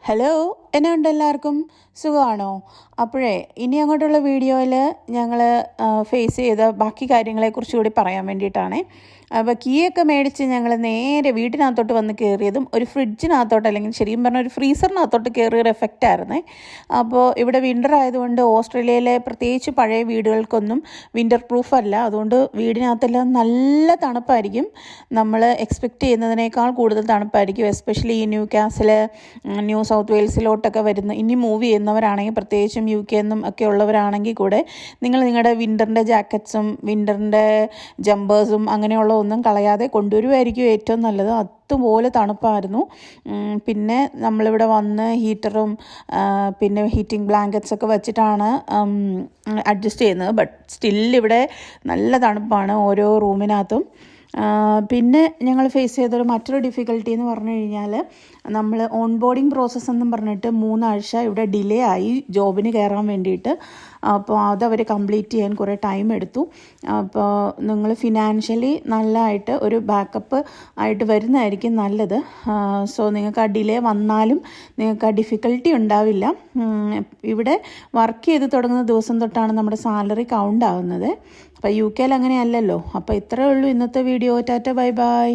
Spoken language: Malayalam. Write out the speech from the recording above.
ഹലോ, എന്നെ ഉണ്ട് എല്ലാവർക്കും സുഖമാണോ? അപ്പോഴേ ഇനി അങ്ങോട്ടുള്ള വീഡിയോയിൽ ഞങ്ങൾ ഫേസ് ചെയ്ത ബാക്കി കാര്യങ്ങളെക്കുറിച്ച് കൂടി പറയാൻ വേണ്ടിയിട്ടാണ്. അപ്പോൾ കീയൊക്കെ മേടിച്ച് ഞങ്ങൾ നേരെ വീട്ടിനകത്തോട്ട് വന്ന് കയറിയതും ഒരു ഫ്രിഡ്ജിനകത്തോട്ട്, അല്ലെങ്കിൽ ശരിക്കും പറഞ്ഞാൽ ഒരു ഫ്രീസറിനകത്തോട്ട് കയറിയൊരു എഫക്റ്റായിരുന്നേ. അപ്പോൾ ഇവിടെ വിൻ്റർ ആയതുകൊണ്ട് ഓസ്ട്രേലിയയിലെ പ്രത്യേകിച്ച് പഴയ വീടുകൾക്കൊന്നും വിൻ്റർ പ്രൂഫ് അല്ല. അതുകൊണ്ട് വീടിനകത്തെല്ലാം നല്ല തണുപ്പായിരിക്കും. നമ്മൾ എക്സ്പെക്റ്റ് ചെയ്യുന്നതിനേക്കാൾ കൂടുതൽ തണുപ്പായിരിക്കും. എസ്പെഷ്യലി ഈ ന്യൂ കാസിൽ, ന്യൂ സൗത്ത് വെയിൽസിലോട്ടൊക്കെ വരുന്ന ഇനി മൂവ് ചെയ്യുന്നവരാണെങ്കിൽ, പ്രത്യേകിച്ചും യു കെ എന്നും ഒക്കെ ഉള്ളവരാണെങ്കിൽ കൂടെ നിങ്ങൾ നിങ്ങളുടെ വിൻ്ററിൻ്റെ ജാക്കറ്റ്സും വിൻ്ററിൻ്റെ ജമ്പേഴ്സും അങ്ങനെയുള്ള ഒന്നും കളയാതെ കൊണ്ടുവരുമായിരിക്കും ഏറ്റവും നല്ലത്. അതുപോലെ തണുപ്പായിരുന്നു. പിന്നെ നമ്മളിവിടെ വന്ന് ഹീറ്ററും പിന്നെ ഹീറ്റിംഗ് ബ്ലാങ്കറ്റ്സൊക്കെ വെച്ചിട്ടാണ് അഡ്ജസ്റ്റ് ചെയ്യുന്നത്. ബട്ട് സ്റ്റിൽ ഇവിടെ നല്ല തണുപ്പാണ് ഓരോ റൂമിനകത്തും. പിന്നെ ഞങ്ങൾ ഫേസ് ചെയ്തൊരു മറ്റൊരു ഡിഫിക്കൽട്ടി എന്ന് പറഞ്ഞു കഴിഞ്ഞാൽ, നമ്മൾ ഓൺ ബോർഡിങ് പ്രോസസ്സ് എന്നും പറഞ്ഞിട്ട് 3 ആഴ്ച ഇവിടെ ഡിലേ ആയി ജോബിന് കയറാൻ വേണ്ടിയിട്ട്. അപ്പോൾ അതവർ കംപ്ലീറ്റ് ചെയ്യാൻ കുറേ ടൈം എടുത്തു. അപ്പോൾ നിങ്ങൾ ഫിനാൻഷ്യലി നല്ലതായിട്ട് ഒരു ബാക്കപ്പ് ആയിട്ട് വരുന്നതായിരിക്കും നല്ലത്. സോ നിങ്ങൾക്ക് ആ ഡിലേ വന്നാലും നിങ്ങൾക്ക് ആ ഡിഫിക്കൽട്ടി ഉണ്ടാവില്ല. ഇവിടെ വർക്ക് ചെയ്ത് തുടങ്ങുന്ന ദിവസം തൊട്ടാണ് നമ്മുടെ സാലറി കൗണ്ട് ആവുന്നത്. അപ്പോൾ യു കെയിൽ അങ്ങനെയല്ലല്ലോ. അപ്പോൾ ഇത്രയേ ഉള്ളൂ ഇന്നത്തെ വീഡിയോ. Tata, bye bye.